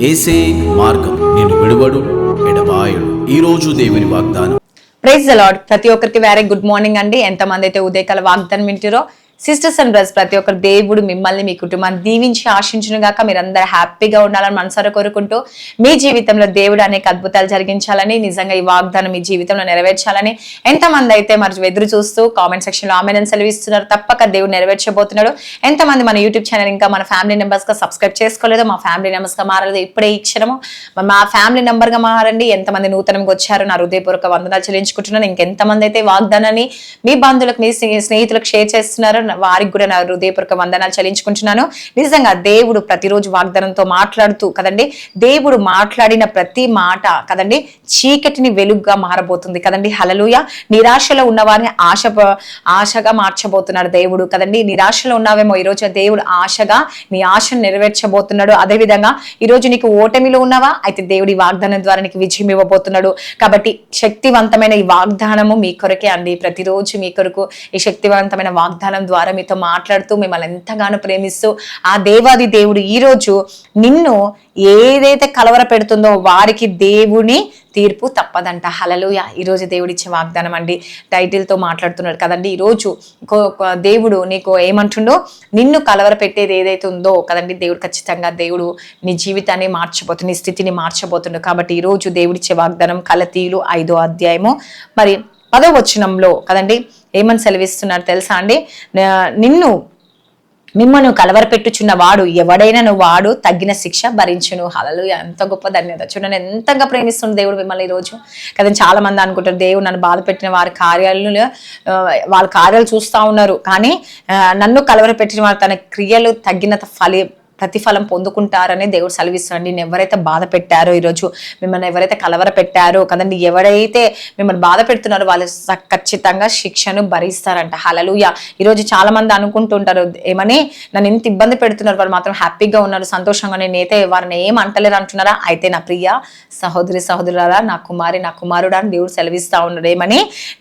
ఏసే మార్గం నేను విడువడు ఎడబాయడు. ఈ రోజు దేవుని వాగ్దానం. Praise the lord. ప్రతి ఒక్కరికి వెరీ గుడ్ మార్నింగ్ అండి. ఎంతమంది అయితే ఉదయకాల వాగ్దానం వింటారో సిస్టర్స్ అండ్ బ్రదర్స్, ప్రతి ఒక్కరు దేవుడు మిమ్మల్ని మీ కుటుంబాన్ని దీవించి ఆశించును గాక. మీరందరూ హ్యాపీగా ఉండాలని మనసారా కోరుకుంటూ మీ జీవితంలో దేవుడు అనేక అద్భుతాలు జరిగించాలని, నిజంగా ఈ వాగ్దానం మీ జీవితంలో నెరవేర్చాలని ఎంతమంది అయితే మరి ఎదురు చూస్తూ కామెంట్ సెక్షన్ లో ఆమెన్ సెలవిస్తున్నారు. తప్పక దేవుడు నెరవేర్చబోతున్నాడు. ఎంతమంది మన యూట్యూబ్ ఛానల్ ఇంకా మన ఫ్యామిలీ మెంబర్స్ గా సబ్స్క్రైబ్ చేసుకోలేదు, మా ఫ్యామిలీ మెంబర్స్ గా మారలేదు, ఇప్పుడే ఈ క్షణము మా ఫ్యామిలీ మెంబర్ గా మారండి. ఎంతమంది నూతనంగా వచ్చారో నా హృదయపూర్వక వందనాలు చెల్లించుకుంటున్నాను. ఇంకెంతమంది అయితే వాగ్దానాన్ని మీ బంధువులకు మీ స్నేహితులకు షేర్ చేస్తున్నారో వారికి కూడా నా హృదయపూర్వక వందనాలు చెల్లించుకుంటున్నాను. నిజంగా దేవుడు ప్రతిరోజు వాగ్దానంతో మాట్లాడుతూ కదండి, దేవుడు మాట్లాడిన ప్రతి మాట కదండి చీకటిని వెలుగుగా మారబోతుంది కదండి. హల్లెలూయా. నిరాశలో ఉన్న వారిని ఆశగా మార్చబోతున్నాడు దేవుడు కదండి. నిరాశలో ఉన్నావేమో ఈరోజు దేవుడు ఆశగా నీ ఆశను నెరవేర్చబోతున్నాడు. అదేవిధంగా ఈరోజు నీకు ఓటమిలో ఉన్నావా, అయితే దేవుడి వాగ్దానం ద్వారా నీకు విజయం ఇవ్వబోతున్నాడు. కాబట్టి శక్తివంతమైన ఈ వాగ్దానము మీ కొరకే అండి. ప్రతిరోజు మీ కొరకు ఈ శక్తివంతమైన వాగ్దానం ద్వారా మీతో మాట్లాడుతూ మిమ్మల్ని ఎంతగానో ప్రేమిస్తూ ఆ దేవాది దేవుడు ఈరోజు నిన్ను ఏదైతే కలవర పెడుతుందో వారికి దేవుని తీర్పు తప్పదంట. హల్లెలూయా. ఈరోజు దేవుడు ఇచ్చే వాగ్దానం అండి. టైటిల్తో మాట్లాడుతున్నాడు కదండి. ఈరోజు దేవుడు నీకు ఏమంటుండో, నిన్ను కలవర పెట్టేది ఏదైతే ఉందో కదండి, దేవుడు ఖచ్చితంగా దేవుడు నీ జీవితాన్ని మార్చబోతుంది, నీ స్థితిని మార్చబోతుండు. కాబట్టి ఈరోజు దేవుడిచ్చే వాగ్దానం గలతీయులు 5వ అధ్యాయము మరి 10వ వచనంలో కదండి ఏమని సెలవిస్తున్నారు తెలుసా అండి. మిమ్మల్ని కలవరపెట్టుచున్న వాడు ఎవడైనా వాడు తగ్గిన శిక్ష భరించును. హల్లెలూయా. ఎంత గొప్ప ధన్యత. చూడండి ఎంతగా ప్రేమిస్తుంది దేవుడు మిమ్మల్ని ఈరోజు కదా. చాలా మంది అనుకుంటారు దేవుడు నన్ను బాధ పెట్టిన వారి వాళ్ళ కార్యాలు చూస్తూ ఉన్నారు, కానీ నన్ను కలవరపెట్టిన వారు తన క్రియలు తగ్గిన ప్రతిఫలం పొందుకుంటారని దేవుడు సెలవిస్తాడు. నేను ఎవరైతే బాధ పెట్టారో ఈరోజు మిమ్మల్ని ఎవరైతే కలవర పెట్టారో కదండి, ఎవరైతే మిమ్మల్ని బాధ పెడుతున్నారో వాళ్ళు ఖచ్చితంగా శిక్షను భరిస్తారంట. హల్లెలూయా. ఈరోజు చాలా మంది అనుకుంటుంటారు ఏమని, నన్ను ఇంత ఇబ్బంది పెడుతున్నారు, వాళ్ళు మాత్రం హ్యాపీగా ఉన్నారు, సంతోషంగా, నేనైతే వారిని ఏం అంటలేరు అంటున్నారా. అయితే నా ప్రియ సహోదరి సహోదరులారా, నా కుమారి నా కుమారుడు అని దేవుడు సెలవిస్తా ఉన్నాడు. ఏమని,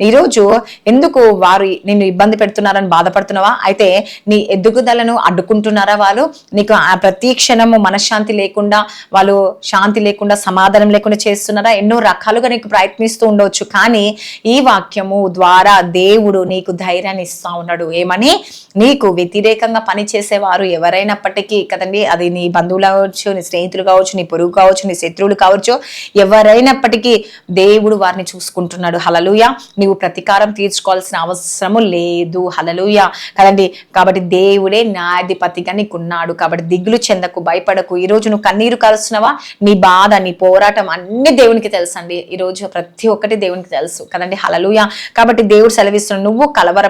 ఈరోజు ఎందుకు వారు నిన్ను ఇబ్బంది పెడుతున్నారని బాధపడుతున్నావా, అయితే నీ ఎదుగుదలను అడ్డుకుంటున్నారా, వాళ్ళు నీకు ప్రతి క్షణము మనశ్శాంతి లేకుండా, వాళ్ళు శాంతి లేకుండా, సమాధానం లేకుండా చేస్తున్నారా, ఎన్నో రకాలుగా నీకు ప్రయత్నిస్తూ ఉండవచ్చు. కానీ ఈ వాక్యము ద్వారా దేవుడు నీకు ధైర్యాన్ని ఇస్తా ఉన్నాడు. ఏమని, నీకు వ్యతిరేకంగా పనిచేసేవారు ఎవరైనప్పటికీ కదండి, అది నీ బంధువులు కావచ్చు, నీ స్నేహితులు కావచ్చు, నీ పొరుగు కావచ్చు, నీ శత్రువులు కావచ్చు, ఎవరైనప్పటికీ దేవుడు వారిని చూసుకుంటున్నాడు. హల్లెలూయా. నీవు ప్రతీకారం తీర్చుకోవాల్సిన అవసరము లేదు. హల్లెలూయా కదండి. కాబట్టి దేవుడే న్యాయాధిపతిగా నీకున్నాడు. కాబట్టి దిగులు చెందకు, భయపడకు. ఈరోజు నువ్వు కన్నీరు కలుస్తున్నావా, నీ బాధ నీ పోరాటం అన్ని దేవునికి తెలుసు అండి. ఈరోజు ప్రతి ఒక్కటి దేవునికి తెలుసు కదండి. హల్లెలూయా. కాబట్టి దేవుడు సెలవిస్తున్నాడు, నువ్వు కలవర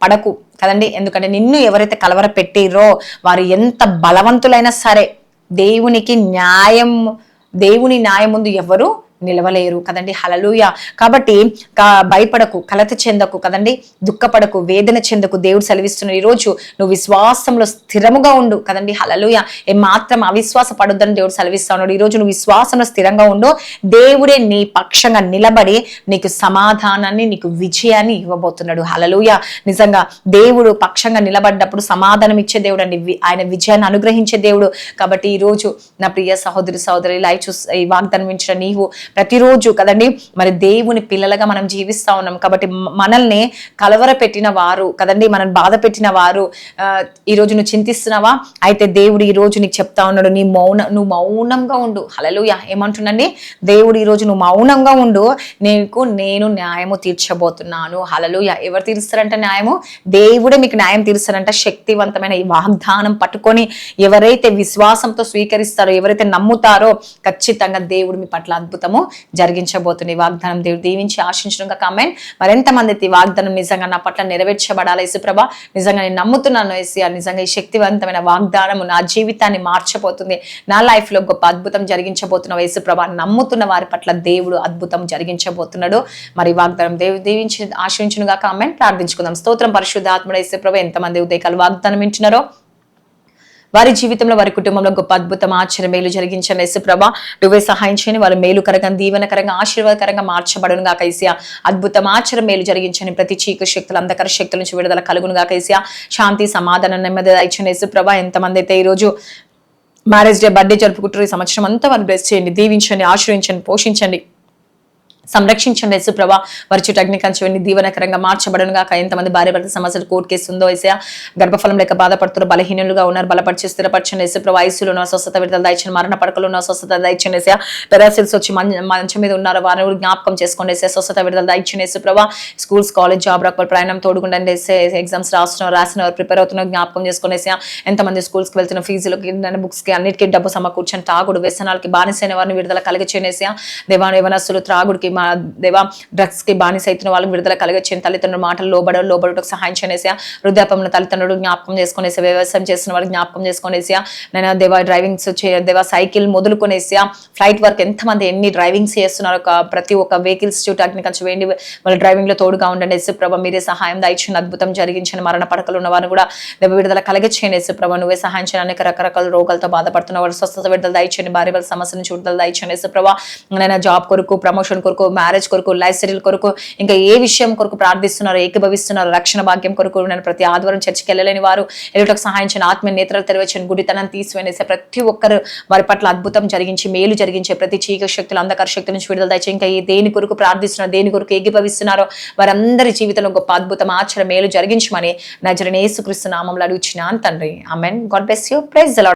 పడకు కదండి. ఎందుకంటే నిన్ను ఎవరైతే కలవర పెట్టిరో వారు ఎంత బలవంతులైనా సరే దేవుని న్యాయం ముందు ఎవరు నిలవలేరు కదండి. హల్లెలూయా. కాబట్టి భయపడకు, కలత చెందకు కదండి, దుఃఖపడకు, వేదన చెందకు. దేవుడు సెలవిస్తున్నాడు, ఈరోజు నువ్వు విశ్వాసంలో స్థిరముగా ఉండు కదండి. హల్లెలూయా. ఏమాత్రం అవిశ్వాస పడొద్దని దేవుడు సెలవిస్తా ఉన్నాడు. ఈరోజు నువ్వు విశ్వాసంలో స్థిరంగా ఉండు. దేవుడే నీ పక్షంగా నిలబడి నీకు సమాధానాన్ని, నీకు విజయాన్ని ఇవ్వబోతున్నాడు. హల్లెలూయా. నిజంగా దేవుడు పక్షంగా నిలబడ్డప్పుడు సమాధానం ఇచ్చే దేవుడు అండి, ఆయన విజయాన్ని అనుగ్రహించే దేవుడు. కాబట్టి ఈరోజు నా ప్రియ సహోదరి ఈ వాగ్దానం ఇచ్చిన నీవు ప్రతిరోజు కదండి మరి దేవుని పిల్లలుగా మనం జీవిస్తా ఉన్నాం. కాబట్టి మనల్ని కలవర పెట్టిన వారు కదండి, మనల్ని బాధ పెట్టిన వారు ఈరోజు నువ్వు చింతిస్తున్నావా, అయితే దేవుడు ఈ రోజు నీకు చెప్తా ఉన్నాడు, నువ్వు మౌనంగా ఉండు. హల్లెలూయా. ఏమంటుండండి దేవుడు, ఈరోజు నువ్వు మౌనంగా ఉండు, నేను న్యాయము తీర్చబోతున్నాను. హల్లెలూయా. ఎవరు తీరుస్తారంట న్యాయము? దేవుడే మీకు న్యాయం తీరుస్తారంట. శక్తివంతమైన ఈ వాగ్దానం పట్టుకొని ఎవరైతే విశ్వాసంతో స్వీకరిస్తారో, ఎవరైతే నమ్ముతారో ఖచ్చితంగా దేవుడు మీ పట్ల అద్భుతము జరిగించబోతుంది. వాగ్దానం దేవుడు దీవించి ఆశించడం కామెంట్. మరెంతమంది ఈ వాగ్దానం నిజంగా నా పట్ల నెరవేర్చబడాలి యేసుప్రభా, నిజంగా నేను నమ్ముతున్నాను యేసయ్యా, నిజంగా ఈ శక్తివంతమైన వాగ్దానము నా జీవితాన్ని మార్చబోతుంది, నా లైఫ్ లో గొప్ప అద్భుతం జరిగించబోతున్నావు యేసుప్రభా, నమ్ముతున్న వారి పట్ల దేవుడు అద్భుతం జరిగించబోతున్నాడు. మరి వాగ్దానం దేవుడు దీవించి ఆశించునుగా కామెంట్. ప్రార్థించుకుందాం. స్తోత్రం పరిశుద్ధాత్ముడ యేసుప్రభా, ఎంతమంది ఉదయకాల వాగ్దానం వింటున్నారో వారి జీవితంలో వారి కుటుంబంలో గొప్ప అద్భుతం ఆశ్చర్య మేలు జరిగించండి యేసుప్రభా. నువ్వే సహాయం చేయని, వారు మేలుకరంగా దీవెనకరంగా ఆశీర్వాదకరంగా మార్చబడును గాక యేసయ్యా. అద్భుతం ఆశ్చర్య మేలు జరిగించండి. ప్రతి చీకటి శక్తులు అంధకార శక్తుల నుంచి విడుదల కలుగును గాక యేసయ్యా. శాంతి సమాధానం నెమ్మది దయచేయండి యేసుప్రభా. ఎంతమంది అయితే ఈరోజు మ్యారేజ్ డే, బర్త్డే జరుపుకుంటారు. ఈ సంవత్సరం అంతా వారిని బ్లెస్ చేయండి, దీవించండి, ఆశ్రయించండి, పోషించండి, సంరక్షించండి. యేసు ప్రభా వారి చుట్టూ అగ్ని కంచె దీవనకరంగా మార్చబడను గాక. ఎంతమంది భార్య భర్త సమస్యలు కోర్టు కేసు ఉందో ఏసయ్యా, గర్భఫలం లేక బాధపడుతున్నారు, బలహీనులుగా ఉన్నారు, బలపరిచి స్థిరపరచండి. యేసు ప్రభా ఐసీలో ఉన్న స్వస్థత విడుదల దయచండి, మరణ పడకలు ఉన్న స్వస్థత దయచండి. ఏసయ్యా పెరాసిల్స్ వచ్చి మంచం మీద ఉన్నారు, వారిని కూడా జ్ఞాపకం చేసుకోండి. ఏసయ్యా స్వస్థత విడుదల దయచండి. యేసు ప్రభా స్కూల్స్, కాలేజ్, జాబ్ రాకపోతే ప్రయాణం తోడుగుండండి. ఎగ్జామ్స్ రాసిన ప్రిపేర్ అవుతున్న జ్ఞాపకం చేసుకుని ఏసయ్యా ఎంతమంది స్కూల్స్కి వెళ్తున్న ఫీజులకి, బుక్స్కి, అన్నిటికీ డబ్బు సమకూర్చండి. తాగుడు వ్యసనాలకి బానిసైన వారిని విడుదల కలిగచేయండి. ఏసయ్యా దేవా యవనస్తులు త్రాగుడికి, మా దేవా డ్రగ్స్ కి బానిస అవుతున్న వాళ్ళకి విడుదల కలిగొచ్చిన తల్లిదండ్రుల మాటలు లోబడటకు సహాయం చేనేసా. వృద్ధాపంలో తల్లిదండ్రులు జ్ఞాపకం చేసుకునేసా, వ్యవసాయం చేస్తున్న వాళ్ళకి జ్ఞాపకం చేసుకునేసా. నేను దేవా డ్రైవింగ్స్ దేవా సైకిల్ మొదలుకొనేసా, ఫ్లైట్ వర్క్ ఎంతమంది ఎన్ని డ్రైవింగ్స్ చేస్తున్నారు, ప్రతి ఒక్క వెహికల్స్ చుట్టూ అగ్ని కంచె వేయండి, వాళ్ళ డ్రైవింగ్ లో తోడుగా ఉండండి. యేసు ప్రభ మీరే సహాయం దయచండి, అద్భుతం జరిగించండి. మరణ పడకలు ఉన్న వారిని కూడా దేవ విడుదల కలిగచేయండి. యేసు ప్రభ నువ్వే సహాయం చేయండి. అనేక రకరకాల రోగాలతో బాధపడుతున్న వాళ్ళు స్వస్థత విడుదల దయచండి, భార్య భర్తల సమస్య నుంచి విడుదల దయచండి. యేసు ప్రభ నేను జాబ్ కొరకు, ప్రమోషన్ కొరకు, మ్యారేజ్ కొరకు, లైఫ్ సెటిల్ కొరకు, ఇంకా ఏ విషయం కొరకు ప్రార్థిస్తున్నారు, ఏకీభవిస్తున్నారు, రక్షణ భాగ్యం కొరకు నేను ప్రతి ఆదివారం చర్చికి వెళ్ళలేని వారు ఎలుటకు సహాయం చేయండి, ఆత్మీయ నేత్రాలు తెరవచ్చండి, గుడితనాన్ని తీసివేసి ప్రతి ఒక్కరు వారి పట్ల అద్భుతం జరిగించి మేలు జరిగించే ప్రతి చీకటి శక్తులు, అంధకార శక్తుల నుంచి విడుదల దయచేయండి. ఇంకా దేని కొరకు ప్రార్థిస్తున్నారు, దేని కొరకు ఏకీభవిస్తున్నారో వారందరి జీవితంలో గొప్ప అద్భుతం ఆశ్చర్య మేలు జరిగించమని నజరేయుడైన యేసుక్రీస్తు నామములో అడుగుచున్నాను తండ్రి, ఆమేన్. God bless you. Praise the lord.